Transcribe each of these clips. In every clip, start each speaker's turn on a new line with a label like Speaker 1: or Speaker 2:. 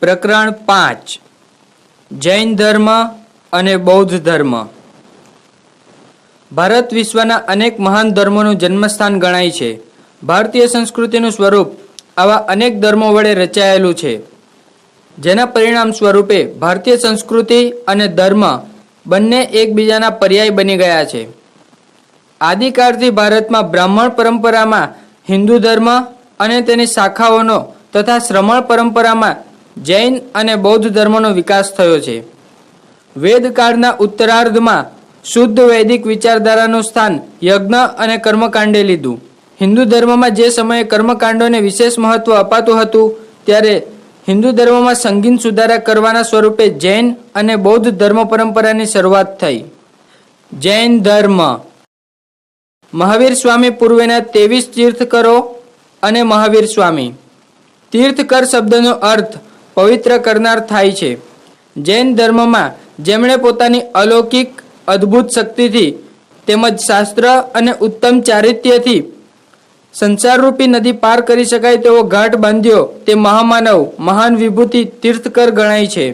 Speaker 1: પ્રકરણ 5 જૈન ધર્મ અને બૌદ્ધ ધર્મ। ભારત વિશ્વના અનેક મહાન ધર્મોનું જન્મસ્થાન ગણાય છે। ભારતીય સંસ્કૃતિનું સ્વરૂપ આવા અનેક ધર્મો વડે રચાયેલું છે, જેના પરિણામ સ્વરૂપે ભારતીય સંસ્કૃતિ અને ધર્મ બંને એકબીજાના પર્યાય બની ગયા છે। આદિકાળથી ભારતમાં બ્રાહ્મણ પરંપરામાં હિન્દુ ધર્મ અને તેની શાખાઓનો તથા શ્રમણ પરંપરામાં જૈન અને બૌદ્ધ ધર્મનો વિકાસ થયો છે। વેદકાળના ઉત્તરાર્ધમાં શુદ્ધ વૈદિક વિચારધારાનું સ્થાન યજ્ઞ અને કર્મકાંડે લીધું। હિન્દુ ધર્મમાં જે સમયે કર્મકાંડોને વિશેષ મહત્વ અપાતું હતું, ત્યારે હિન્દુ ધર્મમાં સંગીન સુધારા કરવાના સ્વરૂપે જૈન અને બૌદ્ધ ધર્મ પરંપરાની શરૂઆત થઈ। જૈન ધર્મ મહાવીર સ્વામી પૂર્વેના 23 તીર્થકરો અને મહાવીર સ્વામી। તીર્થકર શબ્દનો અર્થ પવિત્ર કરનાર થાય છે। જૈન ધર્મમાં જેમણે પોતાની અલૌકિક અદ્ભુત શક્તિથી તેમજ શાસ્ત્ર અને ઉત્તમ ચારિત્ર્યથી સંસારરૂપી નદી પાર કરી શકાય તેવો ઘાટ બાંધ્યો, તે મહામાનવ મહાન વિભૂતિ તીર્થકર ગણાય છે।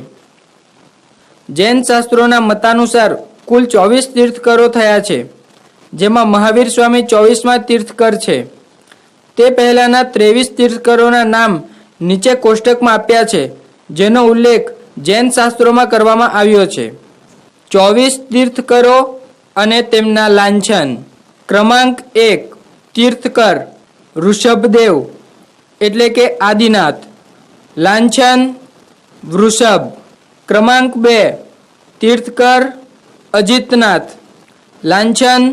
Speaker 1: જૈન શાસ્ત્રોના મતાનુસાર કુલ 24 તીર્થકરો થયા છે, જેમાં મહાવીર સ્વામી 24મા તીર્થકર છે। તે પહેલાના 23 તીર્થકરોના નામ નીચે કોષ્ટકમાં આપ્યા છે, જેનો ઉલ્લેખ જૈન શાસ્ત્રોમાં કરવામાં આવ્યો છે। 24 તીર્થકરો અને તેમના લાંછન। ક્રમાંક 1 તીર્થકર ઋષભદેવ એટલે કે આદિનાથ, લાંછન વૃષભ। ક્રમાંક 2 તીર્થકર અજિતનાથ, લાંછન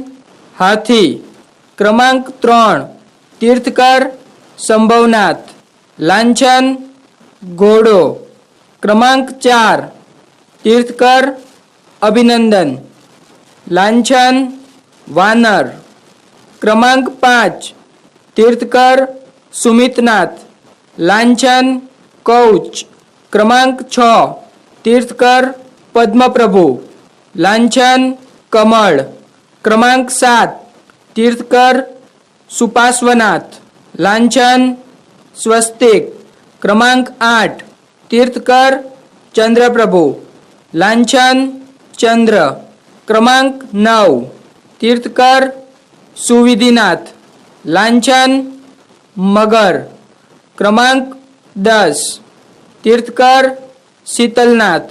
Speaker 1: હાથી। ક્રમાંક 3 તીર્થકર સંભવનાથ, લાંછન ઘોડો। ક્રમાંક 4 તીર્થકર અભિનંદન, લાંછન વાનર। ક્રમાંક 5 તીર્થકર સુમિતનાથ, લાંછન કૌચ। ક્રમાંક 6 તીર્થકર પદ્મપ્રભુ, લાંછન કમળ। ક્રમાંક 7 તીર્થકર સુપાર્શ્વનાથ, લાંછન સ્વસ્તિક। ક્રમાંક 8 તીર્થકર ચંદ્રપ્રભુ, લાંછન ચંદ્ર। ક્રમાંક 9 તીર્થકર સુવિધિનાથ, લાંછન મગર। ક્રમાંક 10 તીર્થકર શીતલનાથ,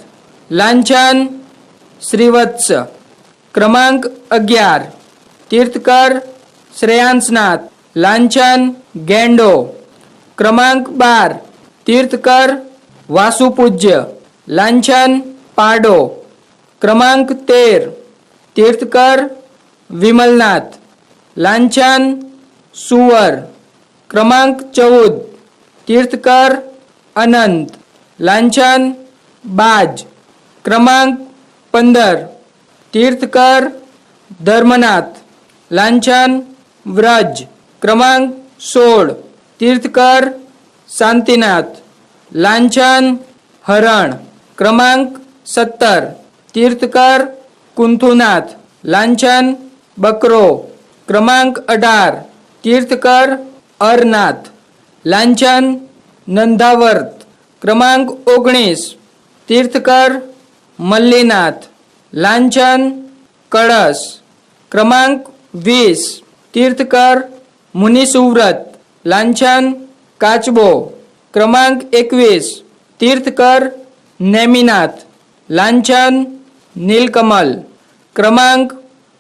Speaker 1: લાંછન શ્રીવત્સ। ક્રમાંક 11 તીર્થકર શ્રેયાંસનાથ, લાંછન ગેંડો। ક્રમાંક 12 તીર્થકર વાસુપૂજ્ય, લાંછન પાડો। ક્રમાંક 13 તીર્થકર વિમલનાથ, લાંછન સુવર। ક્રમાંક 14 તીર્થકર અનંત, લાંછન બાજ। ક્રમાંક 15 તીર્થકર ધર્મનાથ, લાંછન વ્રજ। ક્રમાંક 16 તીર્થકર શાંતિનાથ, લાંછન હરણ। ક્રમાંક 17 તીર્થકર કુંથુનાથ, લાંછન બકરો। ક્રમાંક 18 તીર્થકર અરનાથ, લાંછન નંદાવર્ત। ક્રમાંક 19 તીર્થકર મલ્લીનાથ, લાંછન કળશ। ક્રમાંક 20 તીર્થકર મુનિસુવ્રત, લાંછન કાચબો। ક્રમાંક 21 તીર્થકર નેમિનાથ, લાંછન નીલકમલ। ક્રમાંક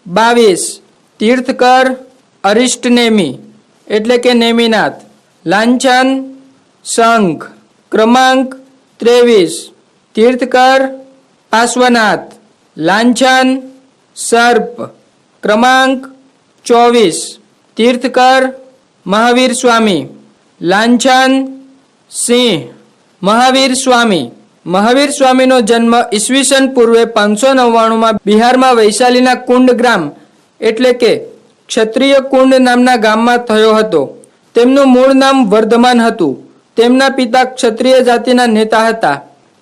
Speaker 1: 22 તીર્થકર અરિષ્ટનેમી એટલે કે નેમિનાથ, લાંછન શંખ। ક્રમાંક 23 તીર્થકર પાર્શ્વનાથ, લાંછન સર્પ। ક્રમાંક 24 તીર્થકર મહાવીર સ્વામી, લાંછન સિંહ। મહાવીર સ્વામીનો જન્મ ઈસવીસન પૂર્વે 599માં બિહારમાં વૈશાલીના કુંડ ગ્રામ એટલે કે ક્ષત્રિય કુંડ નામના ગામમાં થયો હતો। તેમનું મૂળ નામ વર્ધમાન હતું। તેમના પિતા ક્ષત્રિય જાતિના નેતા હતા।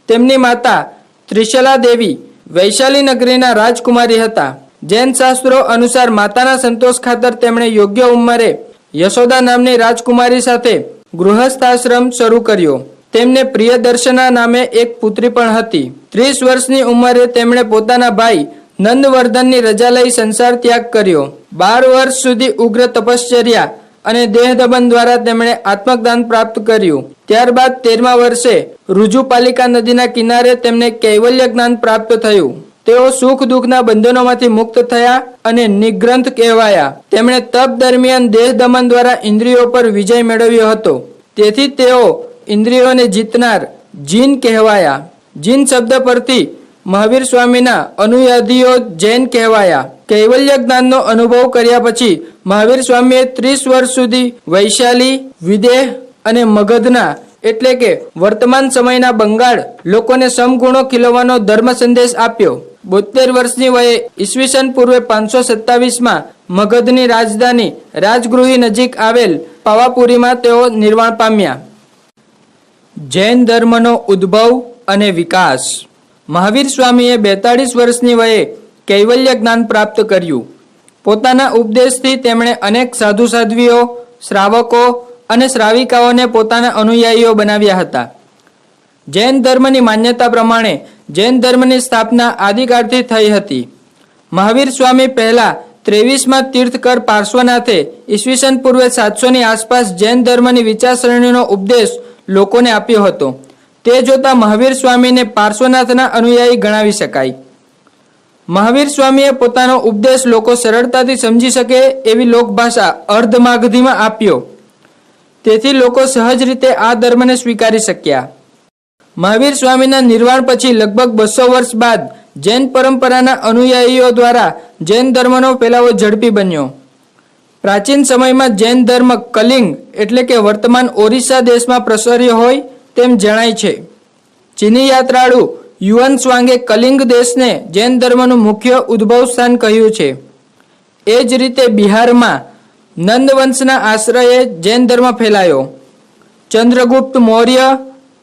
Speaker 1: તેમની માતા ત્રિશલા દેવી વૈશાલી નગરીના રાજકુમારી હતા। જૈન શાસ્ત્રો અનુસાર માતાના સંતોષ ખાતર તેમણે યોગ્ય ઉંમરે યશોદા નામની રાજકુમારી સાથે ગૃહસ્થાશ્રમ શરૂ કર્યો। તેમને પ્રિયદર્શના નામે એક પુત્રી પણ હતી. 30 વર્ષની ઉંમરે તેમણે પોતાના ભાઈ નંદવર્ધનની રજા લઈ સંસાર ત્યાગ કર્યો. 12 વર્ષ સુધી ઉગ્ર તપશ્ચર્યા અને દેહદમન દ્વારા તેમણે આત્મજ્ઞાન પ્રાપ્ત કર્યું. ત્યારબાદ 13મા વર્ષે ઋજુપાલિકા નદીના કિનારે તેમને કૈવલ્ય જ્ઞાન પ્રાપ્ત થયું. તેઓ સુખ દુઃખના બંધનોમાંથી મુક્ત થયા અને નિગ્રંથ કહેવાયા. તેમણે તપ દરમિયાન દેહદમન દ્વારા ઇન્દ્રિયો પર વિજય મેળવ્યો હતો. તેથી તેઓ ઇન્દ્રિયોને જીતનાર જીન કહેવાયા. જીન શબ્દ પરથી મહાવીર સ્વામીના અનુયાયીઓ જૈન કહેવાયા. કૈવલ્ય જ્ઞાનનો અનુભવ કર્યા પછી મહાવીર સ્વામીએ 30 વર્ષ સુધી વૈશાલી, વિદેહ અને મગધના એટલે કે વર્તમાન સમયના બંગાળ લોકોને સમગુણો ખીલવવાનો ધર્મ સંદેશ આપ્યો. 72 વર્ષની વયે ઈસવીસન પૂર્વે 527માં મગધની રાજધાની રાજગૃહી નજીક આવેલ પાવાપુરીમાં તેઓ નિર્વાણ પામ્યા. જૈન ધર્મનો ઉદ્ભવ અને વિકાસ. મહાવીર સ્વામીએ 42 વર્ષની વયે કૈવલ્ય જ્ઞાન પ્રાપ્ત કર્યું. પોતાના ઉપદેશથી તેમણે અનેક સાધુ સાધ્વીઓ, શ્રાવકો અને શ્રાવિકાઓને પોતાના અનુયાયીઓ બનાવ્યા હતા. જૈન ધર્મની માન્યતા પ્રમાણે જૈન ધર્મની સ્થાપના આદિકાળથી થઈ હતી. મહાવીર સ્વામી પહેલા 23માં તીર્થકર પાર્શ્વનાથે ઈસવીસન પૂર્વે 700ની આસપાસ જૈન ધર્મની વિચારસરણીનો ઉપદેશ લોકોને આપ્યો હતો. તે જોતા મહાવીર સ્વામીને પાર્શ્વનાથના અનુયાયી ગણાવી શકાય. મહાવીર સ્વામીએ પોતાનો ઉપદેશ લોકો સરળતાથી સમજી શકે એવી લોકભાષા અર્ધમાગધીમાં આપ્યો. તેથી લોકો સહજ રીતે આ ધર્મને સ્વીકારી શક્યા. મહાવીર સ્વામીના નિર્વાણ પછી લગભગ 200 વર્ષ બાદ જૈન પરંપરાના અનુયાયીઓ દ્વારા જૈન ધર્મનો ફેલાવો ઝડપી બન્યો. પ્રાચીન સમયમાં જૈન ધર્મ કલિંગ એટલે કે વર્તમાન ઓરિસ્સા દેશમાં પ્રસર્યો હોય તેમ જણાય છે. ચીની યાત્રાળુ યુઅન સ્વાંગે કલિંગ દેશને જૈન ધર્મનું મુખ્ય ઉદ્ભવ સ્થાન કહ્યું છે. એ જ રીતે બિહારમાં નંદવંશના આશ્રયે જૈન ધર્મ ફેલાયો. ચંદ્રગુપ્ત મૌર્ય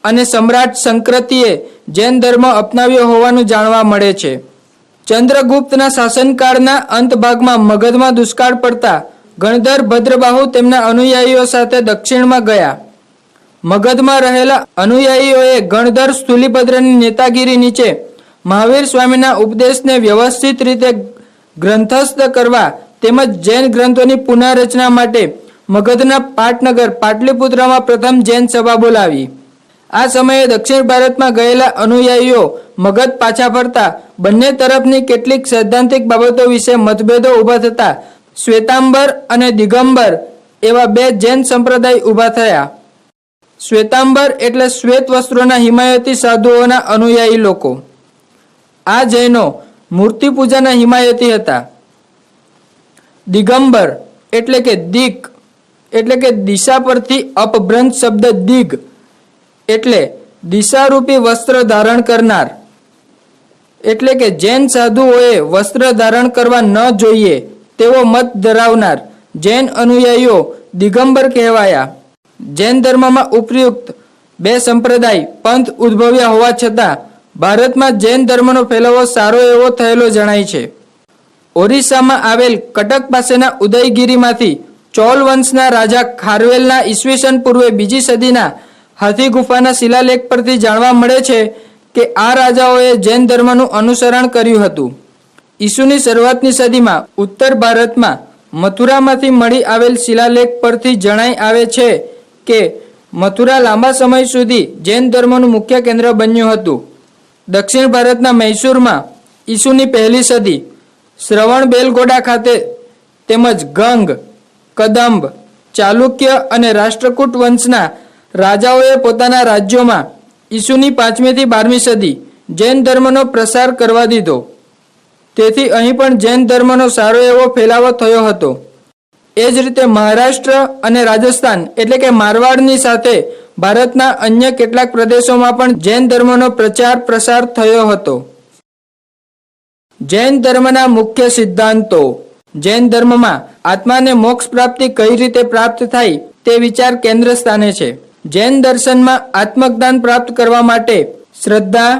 Speaker 1: અને સમ્રાટ સંક્રતિએ જૈન ધર્મ અપનાવ્યો હોવાનું જાણવા મળે છે. ચંદ્રગુપ્તના શાસનકાળના અંત ભાગમાં મગધમાં દુષ્કાળ પડતા ગણધર ભદ્રબાહુ તેમના અનુયાયીઓ સાથે દક્ષિણમાં ગયા. મગધમાં રહેલા અનુયાયીઓએ ગણધર સ્થુલીભદ્રની નેતાગીરી નીચે મહાવીર સ્વામીના ઉપદેશને વ્યવસ્થિત રીતે ગ્રંથસ્થ કરવા તેમજ જૈન ગ્રંથોની પુનઃરચના માટે મગધના પાટનગર પાટલીપુત્રમાં પ્રથમ જૈન સભા બોલાવી. આ સમયે દક્ષિણ ભારતમાં ગયેલા અનુયાયીઓ મગધ પાછા ફરતા બંને તરફની કેટલીક સૈદ્ધાંતિક બાબતો વિશે મતભેદો ઊભા થતા શ્વેતાંબર અને દિગંબર એવા બે જૈન સંપ્રદાય ઊભા થયા. શ્વેતાંબર એટલે શ્વેત વસ્ત્રોના હિમાયતી સાધુઓના અનુયાયી લોકો. આ જૈનો મૂર્તિ પૂજાના હિમાયતી હતા. દિગંબર એટલે કે દિક એટલે કે દિશા પરથી અપભ્રંશ શબ્દ દિગ એટલે દિશારૂપી વસ્ત્ર ધારણ કરનાર એટલે કે જૈન સાધુઓએ વસ્ત્ર ધારણ કરવા ન જોઈએ તેવો મત ધરાવનાર જૈન અનુયાયીઓ દિગંબર કહેવાયા. જૈન ધર્મમાં ઉપયુક્ત બે સંપ્રદાય પંથ ઉદ્ભવ્યા હોવા છતાં ભારતમાં જૈન ધર્મનો ફેલાવો સારો એવો થયેલો જણાય છે. ઓરિસ્સામાં આવેલ કટક પાસેના ઉદયગીરીમાંથી ચોલ વંશના રાજા ખારવેલના ઈસવીસન પૂર્વે 2જી સદીના હાથી ગુફાના શિલાલેખ પરથી જાણવા મળે છે કે આ રાજાઓએ જૈન ધર્મનું અનુસરણ કર્યું હતું. ઈસુની શરૂઆતની સદીમાં ઉત્તર ભારતમાં મથુરામાંથી મળી આવેલ શિલાલેખ પરથી જણાઈ આવે છે કે મથુરા લાંબા સમય સુધી જૈન ધર્મનું મુખ્ય કેન્દ્ર બન્યું હતું. દક્ષિણ ભારતના મૈસૂરમાં ઈસુની પહેલી સદી, શ્રવણબેલગોડા ખાતે તેમજ ગંગ, કદંબ, ચાલુક્ય અને રાષ્ટ્રકૂટ વંશના રાજાઓએ પોતાના રાજ્યોમાં ઈસુની 5મી થી 12મી સદી જૈન ધર્મનો પ્રસાર કરવા દીધો. તેથી અહીં પણ જૈન ધર્મનો સારો એવો ફેલાવો થયો હતો. એ જ રીતે મહારાષ્ટ્ર અને રાજસ્થાન એટલે કે મારવાડની સાથે ભારતના અન્ય કેટલાક પ્રદેશોમાં પણ જૈન ધર્મનો પ્રચાર પ્રસાર થયો હતો. જૈન ધર્મના મુખ્ય સિદ્ધાંતો. જૈન ધર્મમાં આત્માને મોક્ષ પ્રાપ્તિ કઈ રીતે પ્રાપ્ત થાય તે વિચાર કેન્દ્ર સ્થાને છે. જૈન દર્શનમાં આત્મજ્ઞાન પ્રાપ્ત કરવા માટે શ્રદ્ધા,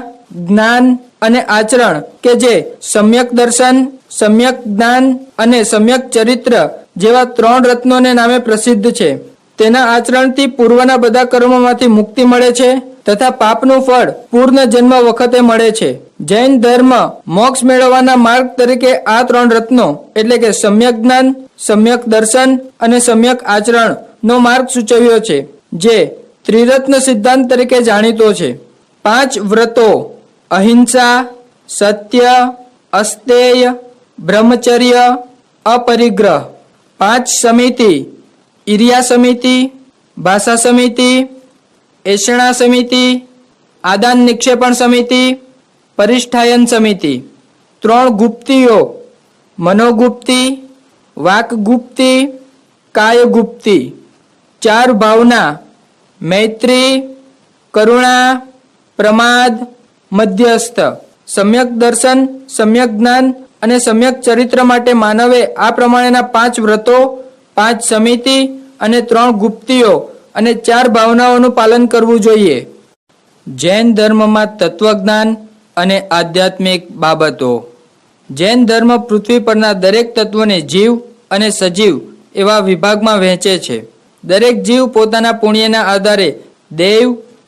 Speaker 1: જ્ઞાન અને આચરણ કે જે સમ્યક દર્શન, સમ્યક જ્ઞાન અને સમ્યક ચરિત્ર જેવા 3 રત્નોને નામે પ્રસિદ્ધ છે તેના આચરણથી પૂર્વના બધા કર્મોમાંથી મુક્તિ મળે છે તથા પાપનું ફળ પૂર્ણ જન્મ વખતે મળે છે. જૈન ધર્મ મોક્ષ મેળવવાના માર્ગ તરીકે આ 3 રત્નો એટલે કે સમ્યક જ્ઞાન, સમ્યક દર્શન અને સમ્યક આચરણ નો માર્ગ સૂચવ્યો છે, જે ત્રિરત્ન સિદ્ધાંત તરીકે જાણીતો છે. 5 વ્રતો અહિંસા, સત્ય, અસ્તેય, બ્રહ્મચર્ય, અપરિગ્રહ. 5 સમિતિ ઇરિયા સમિતિ, ભાષા સમિતિ, એષણા સમિતિ, આદાન નિક્ષેપણ સમિતિ, પરિષ્ઠાયન સમિતિ. 3 ગુપ્તિઓ મનોગુપ્તિ, વાકગુપ્તિ, કાયગુપ્તિ. 4 ભાવના મૈત્રી, કરુણા, પ્રમાદ, મધ્યસ્થ. સમ્યક દર્શન, સમ્યક જ્ઞાન અને સમ્યક ચરિત્ર માટે માનવે આ પ્રમાણેના 5 વ્રતો, 5 સમિતિ અને 3 ગુપ્તિઓ અને 4 ભાવનાઓનું પાલન કરવું જોઈએ. જૈન ધર્મમાં તત્વજ્ઞાન અને આધ્યાત્મિક બાબતો. જૈન ધર્મ પૃથ્વી પરના દરેક તત્વોને જીવ અને સજીવ એવા વિભાગમાં વહેંચે છે. દરેક જીવ પોતાના પુણ્યના આધારે દેવ,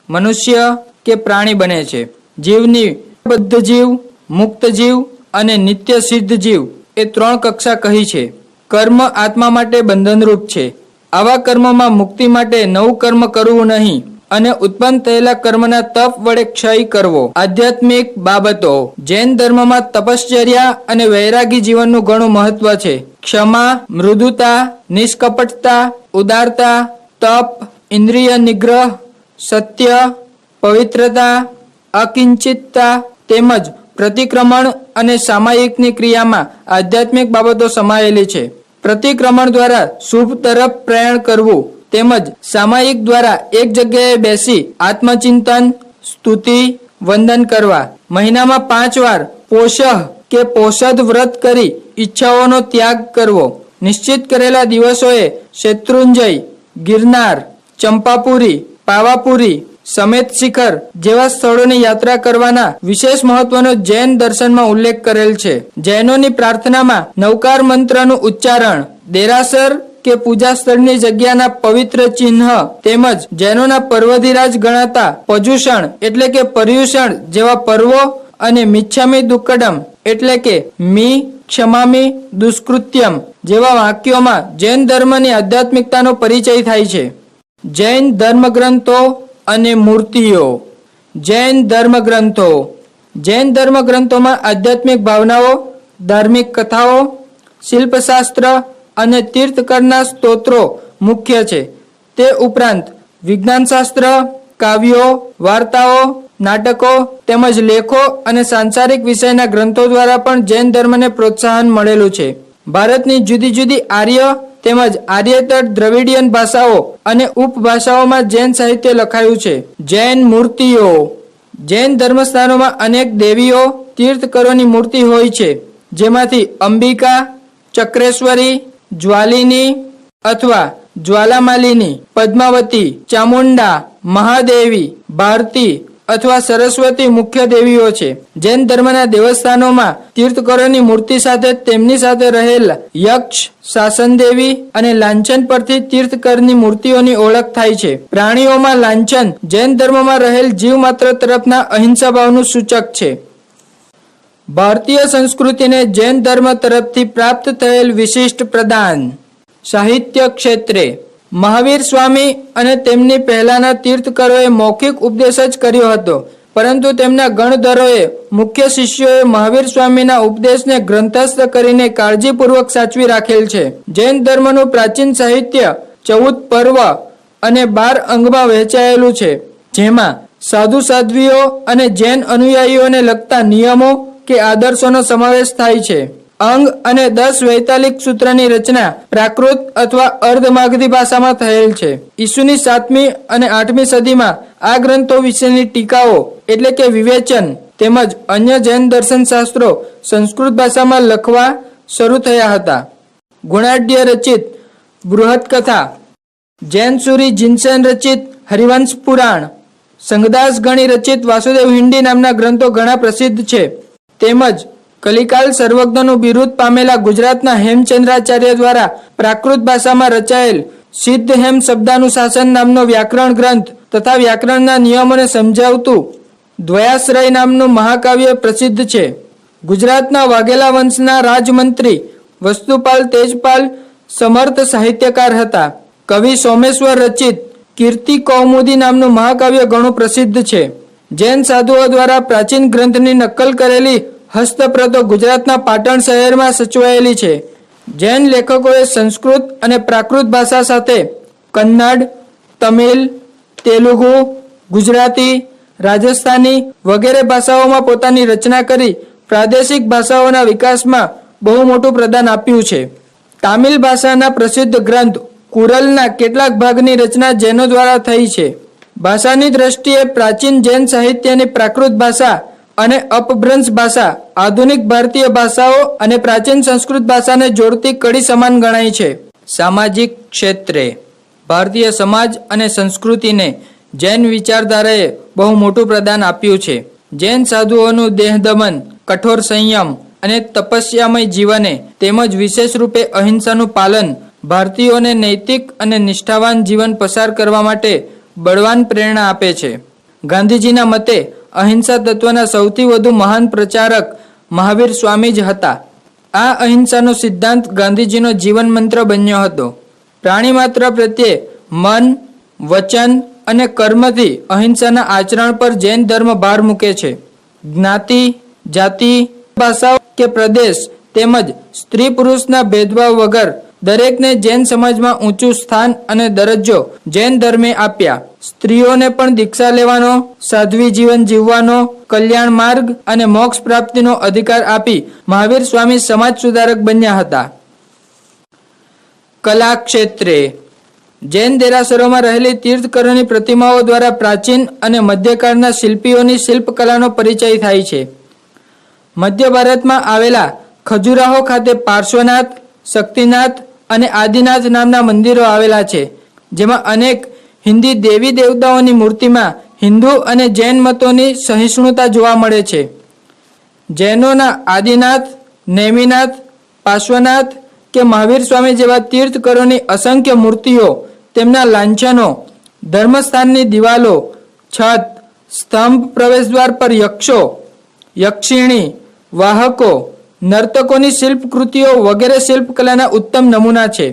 Speaker 1: મનુષ્ય કે પ્રાણી બને છે. જીવની બદ્ધ જીવ, મુક્ત જીવ અને નિત્ય સિદ્ધ જીવ એ 3 કક્ષા કહી છે. કર્મ આત્મા માટે બંધનરૂપ છે. આવા કર્મમાં મુક્તિ માટે નવું કર્મ કરવું નહીં અને ઉત્પન્ન થયેલા કર્મના તપ વડે ક્ષય કરવો. આધ્યાત્મિક બાબતો. જૈન ધર્મમાં તપશ્ચર્યા અને વૈરાગી જીવનનું ઘણું મહત્વ છે. ક્ષમા, મૃદુતા, નિષ્કપટતા, ઉદારતા, તપ, ઇન્દ્રિય નિગ્રહ, સત્ય, પવિત્રતા, અકિંચિતતા તેમજ પ્રતિક્રમણ અને સામાયિકની ક્રિયામાં આધ્યાત્મિક બાબતો સમાયેલી છે. પ્રતિક્રમણ દ્વારા શુભ તરફ પ્રયાણ કરવું તેમજ સામાયિક દ્વારા એક જગ્યાએ બેસી આત્મચિંતન, સ્તુતિ, વંદન કરવા. મહિનામાં 5 વાર પોષહ કે પોષદ વ્રત કરી ઈચ્છાઓનો ત્યાગ કરવો. નિશ્ચિત કરેલા દિવસોએ શેત્રુંજય, ગિરનાર, ચંપાપુરી, પાવાપુરી, સમેત શિખર જેવા સ્થળોની યાત્રા કરવાના વિશેષ મહત્વનો જૈન દર્શનમાં ઉલ્લેખ કરેલ છે. જૈનોની પ્રાર્થનામાં નવકાર મંત્રનું ઉચ્ચારણ, દેરાસર કે પૂજા સ્થળની જગ્યાના પવિત્ર ચિહ્ન તેમજ જૈનોના પર્વધિરાજ ગણાતા પજુષણ એટલે કે પર્યુષણ જેવા પર્વો અને મિચ્છામી દુક્કડમ એટલે કે મી ક્ષમામી દુષ્કૃત્યમ જેવા વાક્યોમાં જૈન ધર્મની આધ્યાત્મિકતાનો પરિચય થાય છે. જૈન ધર્મગ્રંથો અને મૂર્તિઓ. જૈન ધર્મગ્રંથો. જૈન ધર્મગ્રંથોમાં આધ્યાત્મિક ભાવનાઓ, ધાર્મિક કથાઓ, શિલ્પશાસ્ત્ર અને તીર્થકરના સ્તોત્રો મુખ્ય છે. તે ઉપરાંત વિજ્ઞાનશાસ્ત્ર, કાવ્યો, વાર્તાઓ, નાટકો તેમજ લેખો અને સાંસારિક વિષયના ગ્રંથો દ્વારા પણ જૈન ધર્મને પ્રોત્સાહન મળેલું છે. ભારતની જુદી જુદી આર્ય તેમજ આર્યેતર દ્રવિડિયન ભાષાઓ અને ઉપભાષાઓમાં જૈન સાહિત્ય લખાયું છે. જૈન મૂર્તિઓ. જૈન ધર્મસ્થાનોમાં અનેક દેવીઓ, તીર્થકરોની મૂર્તિ હોય છે, જેમાંથી અંબિકા, ચક્રેશ્વરી, જ્વાલિની અથવા જ્વાલામાલિની, પદ્માવતી, ચામુંડા, મહાદેવી, ભારતી અથવા સરસ્વતી મુખ્ય દેવીઓ છે. જૈન ધર્મના દેવસ્થાનોમાં તીર્થકરોની મૂર્તિ સાથે તેમની સાથે રહેલ યક્ષ, શાસન દેવી અને લાંછન પરથી તીર્થકરની મૂર્તિઓની ઓળખ થાય છે. પ્રાણીઓમાં લાંછન જૈન ધર્મમાં રહેલ જીવ માત્ર તરફના અહિંસા ભાવનું સૂચક છે. ભારતીય સંસ્કૃતિને જૈન ધર્મ તરફથી પ્રાપ્ત થયેલ વિશિષ્ટ પ્રદાન. સાહિત્ય ક્ષેત્રે મહાવીર સ્વામી અને તેમની પહેલાના તીર્થકરોએ મૌખિક ઉપદેશ જ કર્યો હતો, પરંતુ તેમના ગણધરોએ મુખ્ય શિષ્યોએ મહાવીર સ્વામીના ઉપદેશને ગ્રંથસ્થ કરીને કાળજીપૂર્વક સાચવી રાખેલ છે. જૈન ધર્મનું પ્રાચીન સાહિત્ય 14 પર્વ અને 12 અંગમાં વહેંચાયેલું છે, જેમાં સાધુ સાધ્વીઓ અને જૈન અનુયાયીઓને લગતા નિયમો કે આદર્શોનો સમાવેશ થાય છે. અંગ અને 10 વૈતાલિક સૂત્રની રચના પ્રાકૃત અથવા અર્ધમાગધી ભાષામાં થયેલ છે. ઈસુની 7મી અને 8મી સદીમાં આ ગ્રંથો વિશેની ટીકાઓ એટલે કે વિવેચન તેમજ અન્ય જૈન દર્શન શાસ્ત્રો સંસ્કૃત ભાષામાં લખવા શરૂ થયા હતા. ગુણાઢ્ય રચિત બૃહદ કથા, જૈન સુરી જીનસેન રચિત હરિવંશ પુરાણ, સંગદાસ ગણી રચિત વાસુદેવ હિંડી નામના ગ્રંથો ઘણા પ્રસિદ્ધ છે. તેમજ કલિકાલ સર્વજ્ઞનું બિરુદ પામેલા ગુજરાતના હેમચંદ્રાચાર્ય દ્વારા પ્રાકૃત ભાષામાં રચાયેલ સિદ્ધહેમ શબ્દાનુશાસન નામનો વ્યાકરણ ગ્રંથ તથા વ્યાકરણના નિયમોને સમજાવતું દ્વયાશ્રય નામનું મહાકાવ્ય પ્રસિદ્ધ છે. ગુજરાતના વાઘેલા વંશના રાજમંત્રી વસ્તુપાલ તેજપાલ સમર્થ સાહિત્યકાર હતા. કવિ સોમેશ્વર રચિત કીર્તિ કૌમુદી નામનું મહાકાવ્ય ઘણું પ્રસિદ્ધ છે. જૈન સાધુઓ દ્વારા પ્રાચીન ગ્રંથની નકલ કરેલી હસ્તપ્રતો ગુજરાતના પાટણ શહેરમાં સચવાયેલી છે. જૈન લેખકોએ સંસ્કૃત અને પ્રાકૃત ભાષા સાથે કન્નડ, તમિલ, તેલુગુ, ગુજરાતી, રાજસ્થાની વગેરે ભાષાઓમાં પોતાની રચના કરી પ્રાદેશિક ભાષાઓના વિકાસમાં બહુ મોટું પ્રદાન આપ્યું છે. તામિલ ભાષાના પ્રસિદ્ધ ગ્રંથ કુરલના કેટલાક ભાગની રચના જૈનો દ્વારા થઈ છે. ભાષાની દ્રષ્ટિએ પ્રાચીન જૈન સાહિત્યની પ્રાકૃત ભાષા અને અપભ્રંશ ભાષા આધુનિક ભારતીય ભાષાઓ અને પ્રાચીન સંસ્કૃત ભાષાને જોડતી કડી સમાન ગણાય છે. સામાજિક ક્ષેત્રે ભારતીય સમાજ અને સંસ્કૃતિને જૈન વિચારધારાએ બહુ મોટું પ્રદાન આપ્યું છે. જૈન સાધુઓનું દેહદમન, કઠોર સંયમ અને તપસ્યામય જીવને તેમજ વિશેષ રૂપે અહિંસાનું પાલન ભારતીયોને નૈતિક અને નિષ્ઠાવાન જીવન પસાર કરવા માટે બળવાન પ્રેરણા આપે છે. ગાંધીજીના મતે અહિંસા તત્વના સૌથી વધુ મહાન પ્રચારક મહાવીર સ્વામી જ હતા. આ અહિંસાનો સિદ્ધાંત ગાંધીજીનો જીવન મંત્ર બન્યો હતો. પ્રાણી માત્ર પ્રત્યે મન, વચન અને કર્મથી અહિંસાના આચરણ પર જૈન ધર્મ ભાર મૂકે છે. જ્ઞાતિ, જાતિ, ભાષા કે પ્રદેશ તેમજ સ્ત્રી પુરુષના ભેદભાવ વગર દરેકને જૈન સમાજમાં ઊંચું સ્થાન અને દરજ્જો જૈન ધર્મે આપ્યા. સ્ત્રીઓને પણ દીક્ષા લેવાનો, સાધ્વી જીવન જીવવાનો, કલ્યાણ માર્ગ અને મોક્ષ પ્રાપ્તિનો અધિકાર આપી મહાવીર સ્વામી સમાજ સુધારક બન્યા હતા. કલા ક્ષેત્રે જૈન દેરાસરોમાં રહેલી તીર્થકરોની પ્રતિમાઓ દ્વારા પ્રાચીન અને મધ્યકાળના શિલ્પીઓની શિલ્પકલાનો પરિચય થાય છે. મધ્ય ભારતમાં આવેલા ખજુરાહો ખાતે પાર્શ્વનાથ, શક્તિનાથ અને આદિનાથ નામના મંદિરો આવેલા છે, જેમાં અનેક હિન્દી દેવી દેવતાઓની મૂર્તિમાં હિન્દુ અને જૈન મતોની સહિષ્ણુતા જોવા મળે છે. જૈનોના આદિનાથ, નેમિનાથ, પાર્શ્વનાથ કે મહાવીર સ્વામી જેવા તીર્થકરોની અસંખ્ય મૂર્તિઓ, તેમના લાંછનો, ધર્મસ્થાનની દિવાલો, છત, સ્તંભ, પ્રવેશદ્વાર પર યક્ષો, યક્ષિણી, વાહકો, નર્તકોની શિલ્પકૃતિઓ વગેરે શિલ્પકલાના ઉત્તમ નમૂના છે.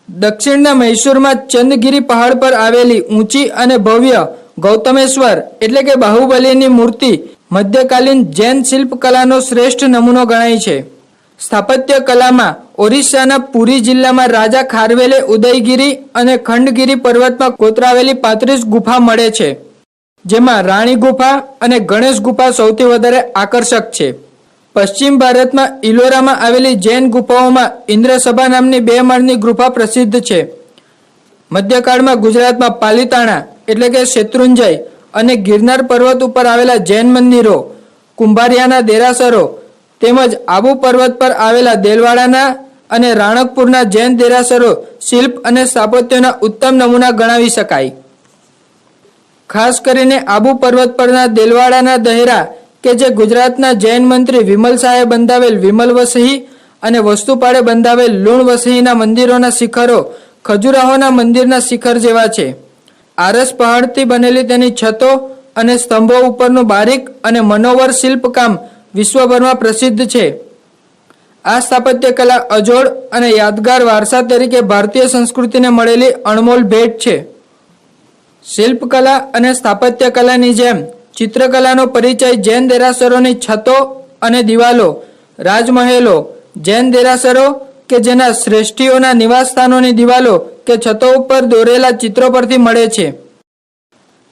Speaker 1: દક્ષિણના મૈસૂરમાં ચંદગીરી પહાડ પર આવેલી ઊંચી અને ભવ્ય ગૌતમેશ્વર એટલે કે બાહુબલીની મૂર્તિ મધ્યકાલીન જૈન શિલ્પકલાનો શ્રેષ્ઠ નમૂનો ગણાય છે. સ્થાપત્ય કલામાં ઓરિસ્સાના પુરી જિલ્લામાં રાજા ખારવેલે ઉદયગીરી અને ખંડગીરી પર્વતમાં કોતરાવેલી 35 ગુફા મળે છે, જેમાં રાણી ગુફા અને ગણેશ ગુફા સૌથી વધારે આકર્ષક છે. પશ્ચિમ ભારતમાં ઇલોરામાં આવેલી જૈન ગુફાઓમાં ઇન્દ્રસભા નામની 2 માળની ગુફા પ્રસિદ્ધ છે. મધ્યકાળમાં ગુજરાતમાં પાલીતાણા એટલે કે શેત્રુંજય અને ગિરનાર પર્વત ઉપર આવેલા જૈન મંદિરો, કુંભારિયાના દેરાસરો તેમજ આબુ પર્વત પર આવેલા દેલવાડાના અને રાણકપુરના જૈન દેરાસરો શિલ્પ અને સ્થાપત્યના ઉત્તમ નમૂના ગણાવી શકાય. ખાસ કરીને આબુ પર્વત પરના દેલવાડાના દહેરા કે જે ગુજરાતના જૈન મંત્રી વિમલ શાહે બંધાવેલ વિમલ વસહી અને વસ્તુપાળે બંધાવેલ લુણ વસહીના મંદિરોના શિખરો ખજુરાહોના મંદિરના શિખર જેવા છે. આરસ પહાડથી બનેલી તેની છતો અને સ્તંભો ઉપરનું બારીક અને મનોહર શિલ્પકામ વિશ્વભરમાં પ્રસિદ્ધ છે. આ સ્થાપત્ય કલા અજોડ અને યાદગાર વારસા તરીકે ભારતીય સંસ્કૃતિને મળેલી અણમોલ ભેટ છે. શિલ્પકલા અને સ્થાપત્ય કલાની જેમ ચિત્રકલાનો પરિચય જૈન દેરાસરોની છતો અને દિવાલો, રાજમહેલો, જૈન દેરાસરો કે જેના શ્રેષ્ઠીઓના નિવાસ સ્થાનોની દિવાલો કે છતો ઉપર દોરેલા ચિત્રો પરથી મળે છે.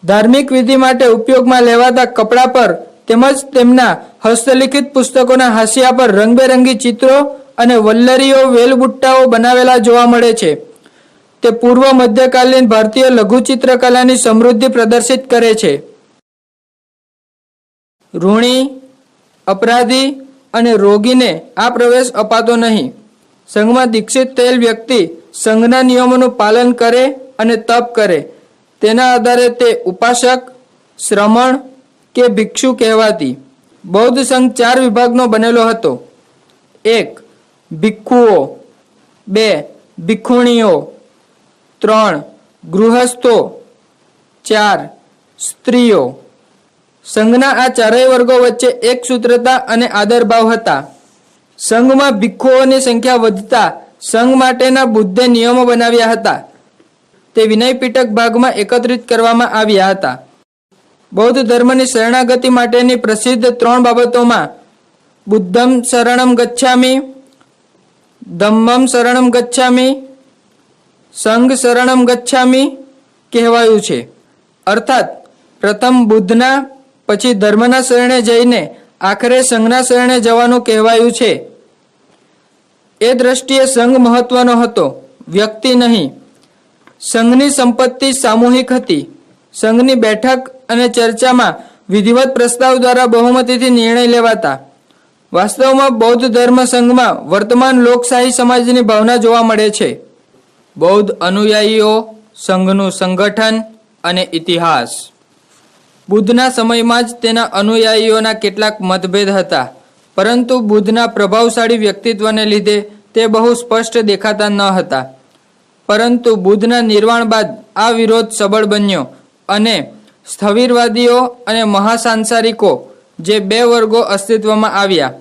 Speaker 1: ધાર્મિક વિધિ માટે ઉપયોગમાં લેવાતા કપડા પર તેમજ તેમના હસ્તલિખિત પુસ્તકોના હાંસિયા પર રંગબેરંગી ચિત્રો અને વલ્લરીઓ, વેલબુટ્ટાઓ બનાવેલા જોવા મળે છે. તે પૂર્વ મધ્યકાલીન ભારતીય લઘુચિત્રકલાની સમૃદ્ધિ પ્રદર્શિત કરે છે. ઋણી, અપરાધી અને રોગીને આ પ્રવેશ અપાતો નહીં. સંઘમાં દીક્ષિત થયેલ વ્યક્તિ સંઘના નિયમોનું પાલન કરે અને તપ કરે, તેના આધારે તે ઉપાસક, શ્રમણ કે ભિક્ષુ કહેવાતી. બૌદ્ધ સંઘ 4 વિભાગનો બનેલો હતો. 1. ભિક્ષુઓ, 2. ભિક્ષુણીઓ, 3 ગૃહસ્થો, 4 સ્ત્રીઓ. સંઘના આ ચારેય વર્ગો વચ્ચે એક સૂત્રતા અને આદરભાવ હતા. સંઘમાં ભિક્ષુઓની સંખ્યા વધતા સંઘ માટેના બુદ્ધે નિયમો બનાવ્યા હતા. તે વિનય પીટક ભાગમાં એકત્રિત કરવામાં આવ્યા હતા. બૌદ્ધ ધર્મની શરણાગતિ માટેની પ્રસિદ્ધ 3 બાબતોમાં બુદ્ધમ શરણમ ગચ્છામિ, ધમ્મમ શરણમ ગચ્છામિ, સંઘ શરણમ ગચ્છામિ કહેવાયું છે. અર્થાત પ્રથમ બુદ્ધના, પછી ધર્મના શરણે જઈને આખરે સંઘના શરણે જવાનું કહેવાયું છે. એ દ્રષ્ટિએ સંઘ મહત્વનો હતો, વ્યક્તિ નહીં. સંઘની સંપત્તિ સામૂહિક હતી. સંઘની બેઠક અને ચર્ચામાં વિધિવત પ્રસ્તાવ દ્વારા બહુમતીથી નિર્ણય લેવાતા. વાસ્તવમાં બૌદ્ધ ધર્મ સંઘમાં વર્તમાન લોકશાહી સમાજની ભાવના જોવા મળે છે. બૌદ્ધ અનુયાયીઓ, સંઘનું સંગઠન અને ઇતિહાસ. બુદ્ધના સમયમાં જ તેના અનુયાયીઓના કેટલાક મતભેદ હતા, પરંતુ બુદ્ધના પ્રભાવશાળી વ્યક્તિત્વને લીધે તે બહુ સ્પષ્ટ દેખાતા ન હતા. પરંતુ બુદ્ધના નિર્વાણ બાદ આ વિરોધ સબળ બન્યો અને સ્થવિરવાદીઓ અને મહાસાંસારિકો જે 2 વર્ગો અસ્તિત્વમાં આવ્યા.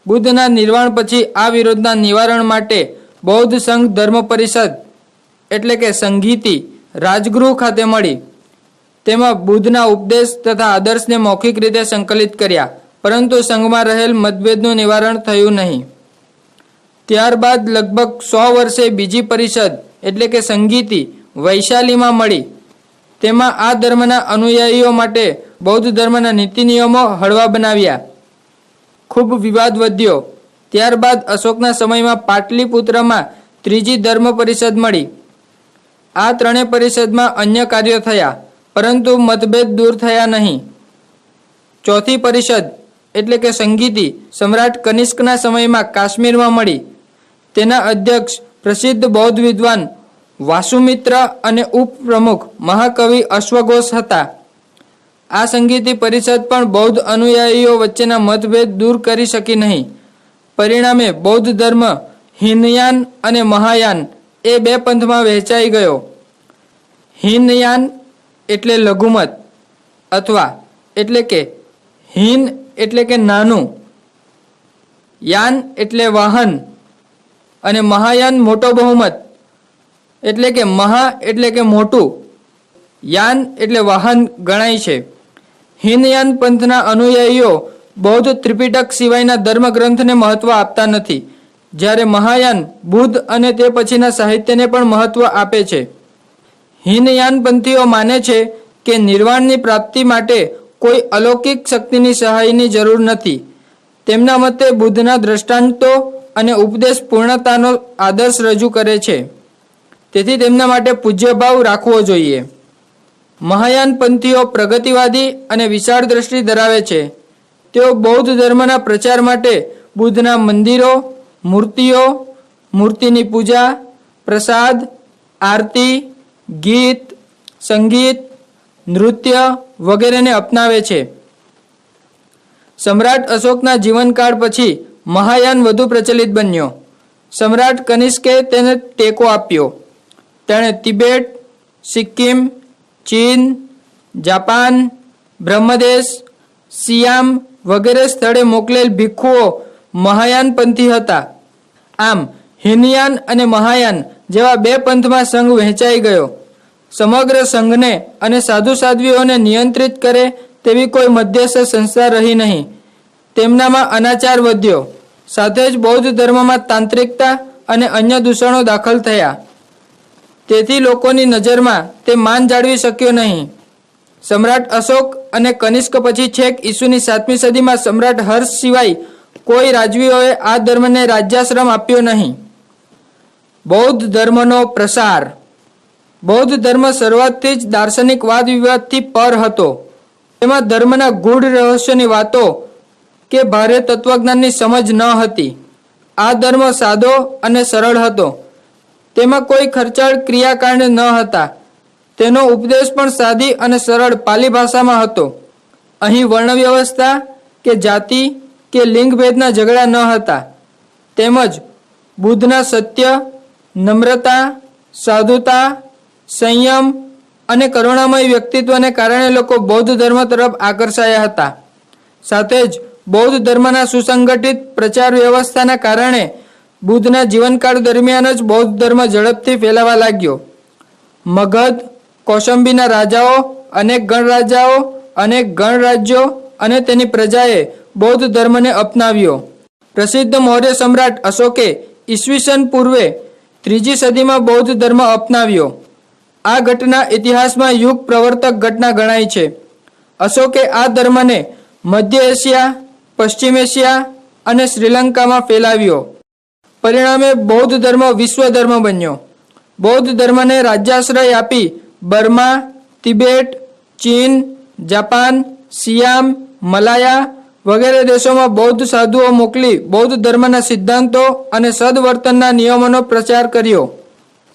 Speaker 1: બુદ્ધના નિર્વાણ પછી આ વિરોધના નિવારણ માટે બૌદ્ધ સંઘ ધર્મ પરિષદ એટલે કે સંઘિતિ રાજગૃહ ખાતે મળી. તેમાં બુદ્ધના ઉપદેશ તથા આદર્શને મૌખિક રીતે સંકલિત કર્યા, પરંતુ સંઘમાં રહેલ મતભેદનું નિવારણ થયું નહીં. ત્યારબાદ લગભગ 100 વર્ષે બીજી પરિષદ એટલે કે સંગીતિ વૈશાલીમાં મળી. તેમાં આ ધર્મના અનુયાયીઓ માટે બૌદ્ધ ધર્મના નીતિ નિયમો હળવા બનાવ્યા. ખૂબ વિવાદ વધ્યો. ત્યારબાદ અશોકના સમયમાં પાટલીપુત્રમાં ત્રીજી ધર્મ પરિષદ મળી. આ 3 પરિષદમાં અન્ય કાર્યો થયા, પરંતુ મતભેદ દૂર થયા નહીં. ચોથી પરિષદ એટલે કે સંગીતિ સમ્રાટ કનિષ્કના સમયમાં કાશ્મીરમાં મળી. તેના અધ્યક્ષ પ્રસિદ્ધ બૌદ્ધ વિદ્વાન વાસુમિત્ર અને ઉપપ્રમુખ મહાકવિ અશ્વઘોષ હતા. આ સંગીતિ પરિષદ પણ બૌદ્ધ અનુયાયીઓ વચ્ચેના મતભેદ દૂર કરી શકી નહીં. પરિણામે બૌદ્ધ ધર્મ હીનયાન અને મહાયાન એ 2 પંથમાં વહેંચાઈ ગયો. હીનયાન એટલે લઘુમત અથવા એટલે કે હીન એટલે કે નાનું, યાન એટલે વાહન અને મહાયાન મોટો બહુમત એટલે કે મહા એટલે કે મોટું, યાન એટલે વાહન ગણાય છે. હીનયાન પંથના અનુયાયીઓ બૌદ્ધ ત્રિપિટક સિવાયના ધર્મગ્રંથને મહત્વ આપતા નથી, જ્યારે મહાયાન બુદ્ધ અને તે પછીના સાહિત્યને પણ મહત્વ આપે છે. હીનયાન પંથીઓ માને છે કે નિર્વાણની પ્રાપ્તિ માટે કોઈ અલૌકિક શક્તિની સહાયની જરૂર નથી. તેમના મતે બુદ્ધના દ્રષ્ટાંતો અને ઉપદેશ પૂર્ણતાનો આદર્શ રજૂ કરે છે, તેથી તેમના માટે પૂજ્યભાવ રાખવો જોઈએ. મહાયાન પંથીઓ પ્રગતિવાદી અને વિશાળ દ્રષ્ટિ ધરાવે છે. તેઓ બૌદ્ધ ધર્મના પ્રચાર માટે બુદ્ધના મંદિરો, મૂર્તિઓ, મૂર્તિની પૂજા, પ્રસાદ, આરતી, ગીત, સંગીત, નૃત્ય વગેરેને અપનાવે છે. સમ્રાટ અશોકના જીવનકાળ પછી મહાયાન વધુ પ્રચલિત બન્યો. સમ્રાટ કનિષ્કે તેને ટેકો આપ્યો. તેણે તિબેટ, સિક્કિમ, ચીન, જાપાન, બ્રહ્મદેશ, સિયામ વગેરે સ્થળે મોકલેલ ભિક્ષુઓ મહાયાન પંથી હતા. આમ હીનયાન અને મહાયાન જેવા 2 પંથમાં સંઘ વહેંચાઈ ગયો. સમગ્ર સંઘને અને સાધુ સાધ્વીઓને નિયંત્રિત કરે તેવી કોઈ મધ્યસ્થ સંસ્થા રહી નહીં. તેમનામાં અનાચાર વધ્યો. સાથે જ બૌદ્ધ ધર્મમાં તાંત્રિકતા અને અન્ય દૂષણો દાખલ થયા. તેથી લોકોની નજરમાં તે માન જાળવી શક્યો નહીં. સમ્રાટ અશોક અને કનિષ્ક પછી છેક ઈસુની 7મી સદીમાં સમ્રાટ હર્ષ સિવાય કોઈ રાજવીઓએ આ ધર્મને રાજ્યાશ્રમ આપ્યો નહીં. બૌદ્ધ ધર્મનો પ્રસાર. બૌદ્ધ ધર્મ શરૂઆતથી જ દાર્શનિક વાદ વિવાદથી પર હતો. તેમાં ધર્મના ગૂઢ રહસ્યોની વાતો કે ભારે તત્વજ્ઞાનની સમજ ન હતી. આ ધર્મ સાદો અને સરળ હતો. તેમાં કોઈ ખર્ચાળ ક્રિયાકાંડ ન હતા. તેનો ઉપદેશ પણ સાદી અને સરળ પાલી ભાષામાં હતો. અહીં વર્ણ વ્યવસ્થા કે જાતિ કે લિંગભેદના ઝઘડા ન હતા. તેમજ બુદ્ધના સત્ય, નમ્રતા, સાધુતા, સંયમ અને કરુણામય વ્યક્તિત્વને કારણે લોકો બૌદ્ધ ધર્મ તરફ આકર્ષાયા હતા. સાથે જ બૌદ્ધ ધર્મના સુસંગઠિત પ્રચાર વ્યવસ્થાના કારણે બુદ્ધના જીવનકાળ દરમિયાન જ બૌદ્ધ ધર્મ ઝડપથી ફેલાવા લાગ્યો. મગધ, કૌશંબીના રાજાઓ, અનેક ગણરાજ્યો અને તેની પ્રજાએ બૌદ્ધ ધર્મને અપનાવ્યો. પ્રસિદ્ધ મૌર્ય સમ્રાટ અશોકે ઈસવીસન પૂર્વે 3જી સદીમાં બૌદ્ધ ધર્મ અપનાવ્યો. આ ઘટના ઇતિહાસમાં યુગ પ્રવર્તક ઘટના ગણાય છે. અશોકે આ ધર્મને મધ્ય એશિયા, પશ્ચિમ એશિયા અને શ્રીલંકામાં ફેલાવ્યો. પરિણામે બૌદ્ધ ધર્મ વિશ્વ ધર્મ બન્યો. બૌદ્ધ ધર્મને રાજ્યાશ્રય આપી બર્મા, તિબેટ, ચીન, જાપાન, સિયામ, મલાયા વગેરે દેશોમાં બૌદ્ધ સાધુઓ મોકલી બૌદ્ધ ધર્મના સિદ્ધાંતો અને સદવર્તનના નિયમોનો પ્રચાર કર્યો.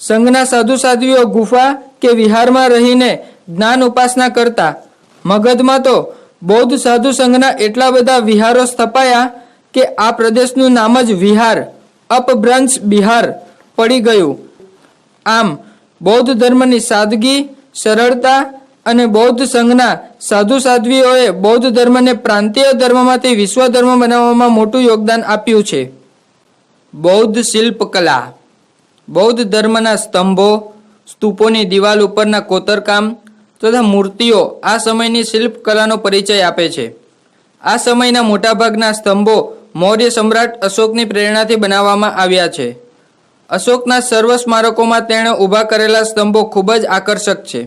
Speaker 1: સંઘના સાધુ સાધ્વીઓ ગુફા કે વિહારમાં રહીને જ્ઞાન ઉપાસના કરતા. મગધમાં તો બૌદ્ધ સાધુ સંઘના એટલા બધા વિહારો સ્થપાયા કે આ પ્રદેશનું નામ જ વિહાર, અપભ્રંશ બિહાર પડી ગયું. આમ બૌદ્ધ ધર્મની સાદગી, સરળતા અને બૌદ્ધ સંઘના સાધુ સાધ્વીઓએ બૌદ્ધ ધર્મને પ્રાંતીય ધર્મમાંથી વિશ્વ ધર્મ બનાવવામાં મોટું યોગદાન આપ્યું છે. બૌદ્ધ શિલ્પકલા. બૌદ્ધ ધર્મના સ્તંભો, સ્તૂપોની દિવાલ ઉપરના કોતરકામ તથા મૂર્તિઓ આ સમયની શિલ્પકલાનો પરિચય આપે છે. આ સમયના મોટાભાગના સ્તંભો મૌર્ય સમ્રાટ અશોકની પ્રેરણાથી બનાવવામાં આવ્યા છે. અશોકના સર્વ સ્મારકોમાં તેણે ઊભા કરેલા સ્તંભો ખૂબ જ આકર્ષક છે.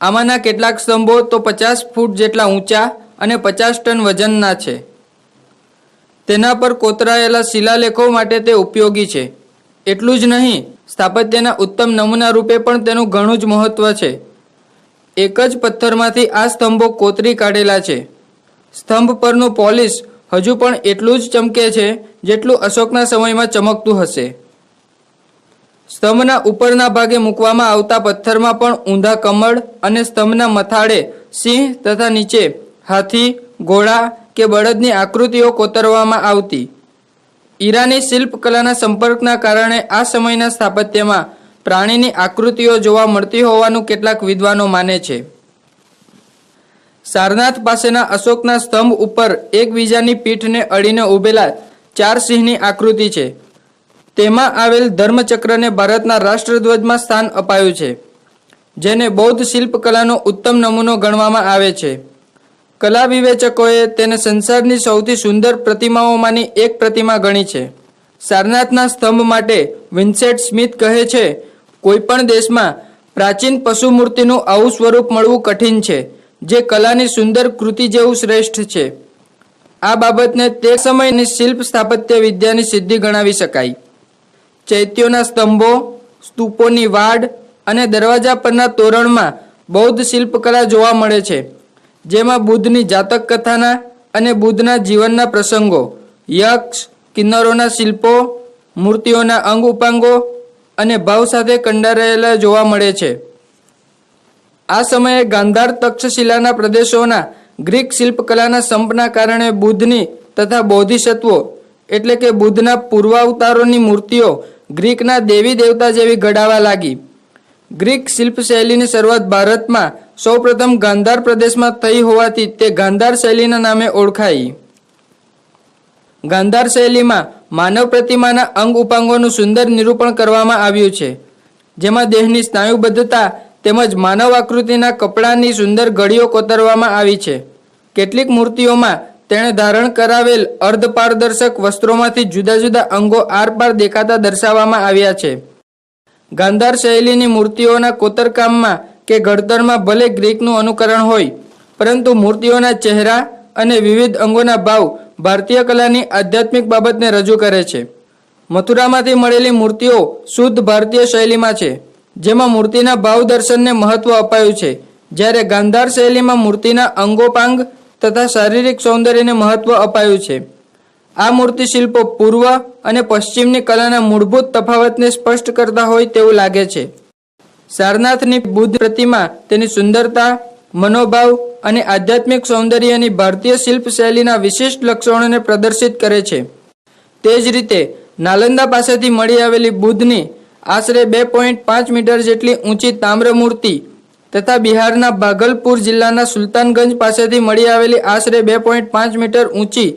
Speaker 1: આમાંના કેટલાક સ્તંભો તો 50 ફૂટ જેટલા ઊંચા અને 50 ટન વજનના છે. તેના પર કોતરાયેલા શિલાલેખો માટે તે ઉપયોગી છે. એટલું જ નહીં, સ્થાપત્યના ઉત્તમ નમૂના રૂપે પણ તેનું ઘણું જ મહત્વ છે. એક જ પથ્થરમાંથી આ સ્તંભો કોતરી કાઢેલા છે. સ્તંભ પરનું પોલિશ હજુ પણ એટલું જ ચમકે છે જેટલું અશોકના સમયમાં ચમકતું હશે. સ્તંભના ઉપરના ભાગે મૂકવામાં આવતા પથ્થરમાં પણ ઊંધા કમળ અને સ્તંભના મથાળે સિંહ તથા નીચે હાથી, ઘોડા કે બળદની આકૃતિઓ કોતરવામાં આવતી. ઈરાની શિલ્પકલાના સંપર્કના કારણે આ સમયના સ્થાપત્યમાં પ્રાણીની આકૃતિઓ જોવા મળતી હોવાનું કેટલાક વિદ્વાનો માને છે. સારનાથ પાસેના અશોકના સ્તંભ ઉપર એકબીજાની પીઠને અડીને ઊભેલા 4 સિંહની આકૃતિ છે. તેમાં આવેલ ધર્મચક્રને ભારતના રાષ્ટ્રધ્વજમાં સ્થાન અપાયું છે, જેને બૌદ્ધ શિલ્પકલાનો ઉત્તમ નમૂનો ગણવામાં આવે છે. કલા વિવેચકોએ તેને સંસારની સૌથી સુંદર પ્રતિમાઓમાંની એક પ્રતિમા ગણી છે. સારનાથના સ્તંભ માટે વિન્સેન્ટ સ્મિથ કહે છે, કોઈ પણ દેશમાં પ્રાચીન પશુ મૂર્તિનું આવું સ્વરૂપ મળવું કઠિન છે, જે કલાની સુંદર કૃતિ જેવું શ્રેષ્ઠ છે. આ બાબતને તે સમયની શિલ્પ સ્થાપત્ય વિદ્યાની સિદ્ધિ ગણાવી શકાય. ચૈત્યોના સ્તંભો, સ્તૂપોની વાડ અને દરવાજા પરના તોરણમાં બૌદ્ધ શિલ્પકલા જોવા મળે છે, જેમાં બુદ્ધની જાતક કથાના અને બુદ્ધના જીવનના પ્રસંગો, યક્ષ, કિન્નરોના શિલ્પો, મૂર્તિઓના અંગ ઉપાંગો અને ભાવ સાથે કંડારાયેલા જોવા મળે છે. આ સમયે ગાંધાર તક્ષશિલાના પ્રદેશોના ગ્રીક શિલ્પકલાના સંપના કારણે બુદ્ધની તથા બોધિસત્વો એટલે કે બુદ્ધના પૂર્વાવતારોની મૂર્તિઓ ગ્રીકના દેવી દેવતા જેવી ઘડાવા લાગી. ગ્રીક શિલ્પશૈલીની શરૂઆત ભારતમાં સૌપ્રથમ ગાંધાર પ્રદેશમાં થઈ હોવાથી તે ગાંધાર શૈલીના નામે ઓળખાઈ. ગાંધાર શૈલીમાં માનવ પ્રતિમાના અંગ ઉપાંગોનું સુંદર નિરૂપણ કરવામાં આવ્યું છે, જેમાં દેહની સ્નાયુબદ્ધતા તેમજ માનવ આકૃતિના કપડાની સુંદર ઘડીઓ કોતરવામાં આવી છે. કેટલીક મૂર્તિઓમાં તેણે ધારણ કરાવેલ અર્ધપારદર્શક વસ્ત્રોમાંથી જુદા જુદા અંગો આરપાર દેખાતા દર્શાવવામાં આવ્યા છે. ગાંધાર શૈલીની મૂર્તિઓના કોતરકામમાં કે ઘડતરમાં ભલે ગ્રીકનું અનુકરણ હોય, પરંતુ મૂર્તિઓના ચહેરા અને વિવિધ અંગોના ભાવ ભારતીય કલાની આધ્યાત્મિક બાબતને રજૂ કરે છે. મથુરામાંથી મળેલી મૂર્તિઓ શુદ્ધ ભારતીય શૈલીમાં છે, જેમાં મૂર્તિના ભાવ દર્શનને મહત્વ અપાયું છે, જ્યારે ગાંધાર શૈલીમાં મૂર્તિના અંગોપાંગ તથા શારીરિક સૌંદર્યને મહત્વ અપાયું છે. આ મૂર્તિ શિલ્પો પૂર્વ અને પશ્ચિમની કલાના મૂળભૂત તફાવતને સ્પષ્ટ કરતા હોય તેવું લાગે છે. સારનાથની બુદ્ધ પ્રતિમા તેની સુંદરતા, મનોભાવ અને આધ્યાત્મિક સૌંદર્યની ભારતીય શિલ્પ શૈલીના વિશિષ્ટ લક્ષણોને પ્રદર્શિત કરે છે. તે જ રીતે નાલંદા પાસેથી મળી આવેલી બુદ્ધની આશરે 2.5 મીટર જેટલી ઊંચી તામ્ર મૂર્તિ તથા બિહારના ભાગલપુર જિલ્લાના સુલતાનગંજ પાસેથી મળી આવેલી આશરે 2.5 મીટર ઊંચી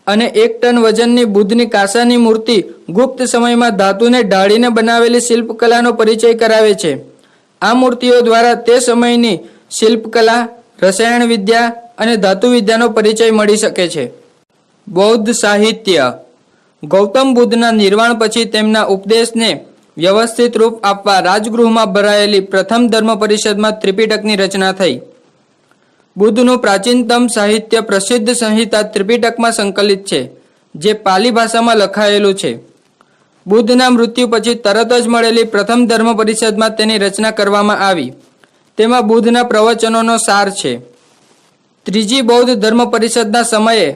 Speaker 1: અને 1 ટન વજનની બુદ્ધની કાંસાની મૂર્તિ ગુપ્ત સમયમાં ધાતુને ઢાળીને બનાવેલી શિલ્પકલાનો પરિચય કરાવે છે. આ મૂર્તિઓ દ્વારા તે સમયની શિલ્પકલા, રસાયણ વિદ્યા અને ધાતુ વિદ્યાનો પરિચય મળી શકે છે. બૌદ્ધ સાહિત્ય. ગૌતમ બુદ્ધના નિર્વાણ પછી તેમના ઉપદેશને વ્યવસ્થિત રૂપ આપવા રાજગૃહમાં ભરાયેલી પ્રથમ ધર્મ પરિષદમાં ત્રિપિટકની રચના થઈ. બુદ્ધનું પ્રાચીનતમ સાહિત્ય પ્રસિદ્ધ સંહિતા ત્રિપિટકમાં સંકલિત છે, જે પાલી ભાષામાં લખાયેલું છે. બુદ્ધના મૃત્યુ પછી તરત જ મળેલી પ્રથમ ધર્મ પરિષદમાં તેની રચના કરવામાં આવી. તેમાં બુદ્ધના પ્રવચનોનો સાર છે. ત્રીજી બૌદ્ધ ધર્મ પરિષદના સમયે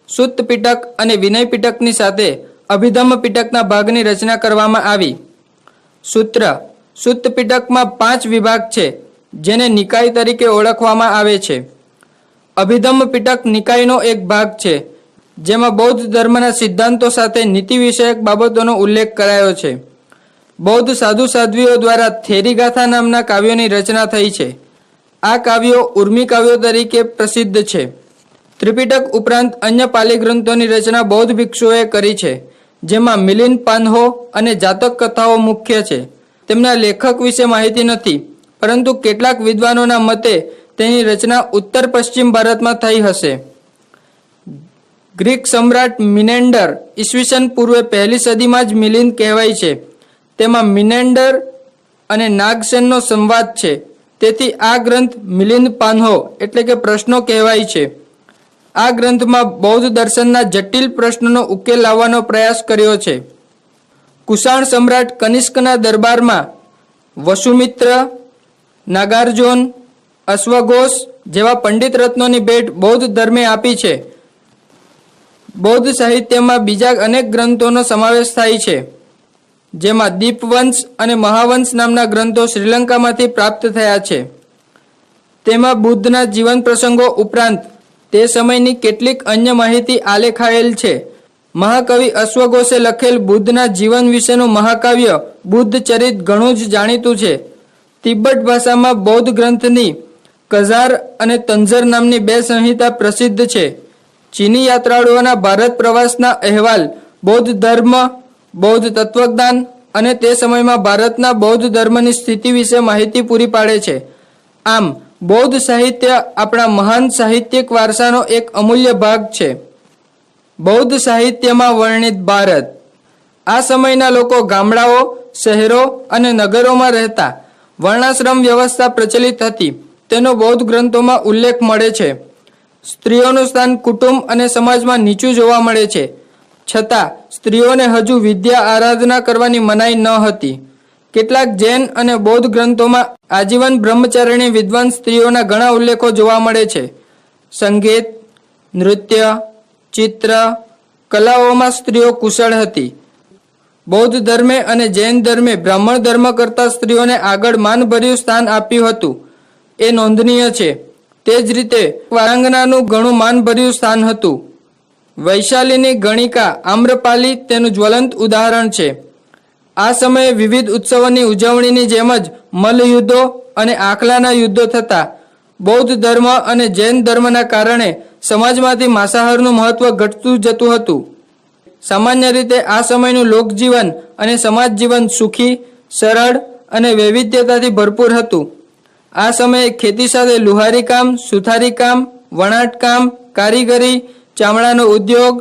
Speaker 1: સુત્ત પિટક અને વિનય પિટકની સાથે અભિધમ્મ પિટકના ભાગની રચના કરવામાં આવી. સૂત્ર. સુત્ત પિટકમાં 5 વિભાગ છે, જેને નિકાય તરીકે ઓળખવામાં આવે છે. અભિધમ્મ પિટક નિકાયનો એક ભાગ છે, જેમાં બૌદ્ધ ધર્મના સિદ્ધાંતો સાથે નીતિ વિષયક બાબતોનો ઉલ્લેખ કરાયો છે. બૌદ્ધ સાધુ સાધ્વીઓ દ્વારા થેરીગાથા નામના કાવ્યોની રચના થઈ છે. આ કાવ્યો ઉર્મી કાવ્યો તરીકે પ્રસિદ્ધ છે. ત્રિપિટક ઉપરાંત અન્ય પાલી ગ્રંથોની રચના બૌદ્ધ ભિક્ષુઓએ કરી છે, જેમાં મિલિંદ પાંહો અને જાતક કથાઓ મુખ્ય છે. તેમના લેખક વિશે માહિતી નથી, પરંતુ કેટલાક વિદ્વાનોના મતે તેની રચના ઉત્તર પશ્ચિમ ભારતમાં થઈ હશે. ગ્રીક સમ્રાટ મિનેન્ડર ઈસવીસન પૂર્વે 1લી સદીમાં જ મિલિંદ કહેવાય છે. તેમાં મિનેન્ડર અને નાગસેનનો સંવાદ છે, તેથી આ ગ્રંથ મિલિંદ પાંહો એટલે કે પ્રશ્નો કહેવાય છે. આ ગ્રંથમાં બૌદ્ધ દર્શનના જટિલ પ્રશ્નોનો ઉકેલ લાવવાનો પ્રયાસ કર્યો છે. કુષાણ સમ્રાટ કનિષ્કના દરબારમાં વસુમિત્ર, નાગાર્જુન, અશ્વઘોષ જેવા પંડિત રત્નોની ભેટ બૌદ્ધ ધર્મે આપી છે. બૌદ્ધ સાહિત્યમાં બીજા અનેક ગ્રંથોનો સમાવેશ થાય છે, જેમાં દીપવંશ અને મહાવંશ નામના ગ્રંથો શ્રીલંકામાંથી પ્રાપ્ત થયા છે. તેમાં બુદ્ધના જીવન પ્રસંગો ઉપરાંત તે સમયની કેટલીક અન્ય માહિતી આલેખાયેલ છે. મહાકવિ અશ્વઘોષે લખેલ બુદ્ધના જીવન વિશેનું મહાકાવ્ય બુદ્ધ ચરિત ઘણું જ જાણીતું છે. તિબ્બત ભાષામાં બૌદ્ધ ગ્રંથની કઝાર અને તંઝર નામની 2 સંહિતા પ્રસિદ્ધ છે. ચીની યાત્રાળુઓના ભારત પ્રવાસના અહેવાલ બૌદ્ધ ધર્મ, બૌદ્ધ તત્વજ્ઞાન અને તે સમયમાં ભારતના બૌદ્ધ ધર્મની સ્થિતિ વિશે માહિતી પૂરી પાડે છે. આમ બૌદ્ધ સાહિત્ય આપણા મહાન સાહિત્યિક વારસાનો એક અમૂલ્ય ભાગ છે. બૌદ્ધ સાહિત્યમાં વર્ણિત ભારત. આ સમયના લોકો ગામડાઓ, શહેરો અને નગરોમાં રહેતા. વર્ણાશ્રમ વ્યવસ્થા પ્રચલિત હતી, તેનો બૌદ્ધ ગ્રંથોમાં ઉલ્લેખ મળે છે. સ્ત્રીઓનું સ્થાન કુટુંબ અને સમાજમાં નીચું જોવા મળે છે, છતાં સ્ત્રીઓને હજુ વિદ્યા આરાધના કરવાની મનાઈ ન હતી. કેટલાક જૈન અને બૌદ્ધ ગ્રંથોમાં આજીવન બ્રહ્મચારિણી વિદ્વાન સ્ત્રીઓના ઘણા ઉલ્લેખો જોવા મળે છે. સંગીત, નૃત્ય, ચિત્ર, કલાઓમાં સ્ત્રીઓ કુશળ હતી. બૌદ્ધ ધર્મે અને જૈન ધર્મે બ્રાહ્મણ ધર્મ કરતા સ્ત્રીઓને આગળ માનભર્યું સ્થાન આપ્યું હતું, એ નોંધનીય છે. તે જ રીતે વારાંગનાનું ઘણું માનભર્યું સ્થાન હતું. વૈશાલીની ગણિકા આમ્રપાલી તેનું જ્વલંત ઉદાહરણ છે. આ સમયે વિવિધ ઉત્સવોની ઉજવણીની જેમ જ મલ્લયુદ્ધો અને આખલાના યુદ્ધો થતા. બૌદ્ધ ધર્મ અને જૈન ધર્મના કારણે સમાજમાંથી માંસાહારનું મહત્વ ઘટતું જતું હતું. સામાન્ય રીતે આ સમયનું લોકજીવન અને સમાજ જીવન સુખી, સરળ અને વૈવિધ્યતાથી ભરપૂર હતું. આ સમયે ખેતી સાથે લુહારી કામ, સુથારી કામ, વણાટ કામ, કારીગરી, ચામડાનો ઉદ્યોગ,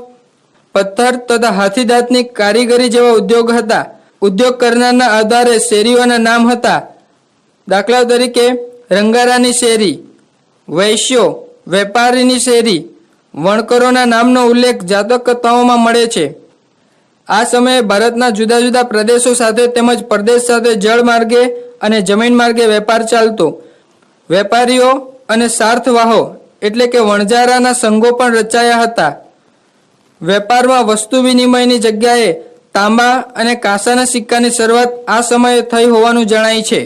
Speaker 1: પથ્થર તથા હાથીદાંતની કારીગરી જેવા ઉદ્યોગ હતા. ઉદ્યોગ કરનારના આધારે શેરીઓના નામ હતા. દાખલા તરીકે રંગારાની શેરી, વૈશ્યો, વેપારીની શેરી. વણકરોના નામનો ઉલ્લેખ જાતક કથાઓમાં મળે છે. આ સમયે ભારતના જુદા જુદા પ્રદેશો સાથે તેમજ પરદેશ સાથે જળ માર્ગે અને જમીન માર્ગે વેપાર ચાલતો. વેપારીઓ અને સાર્થવાહો એટલે કે વણજારાના સંઘો પણ રચાયા હતા. વેપારમાં વસ્તુ વિનિમયની જગ્યાએ તાંબા અને કાંસાના સિક્કાની શરૂઆત આ સમયે થઈ હોવાનું જણાય છે.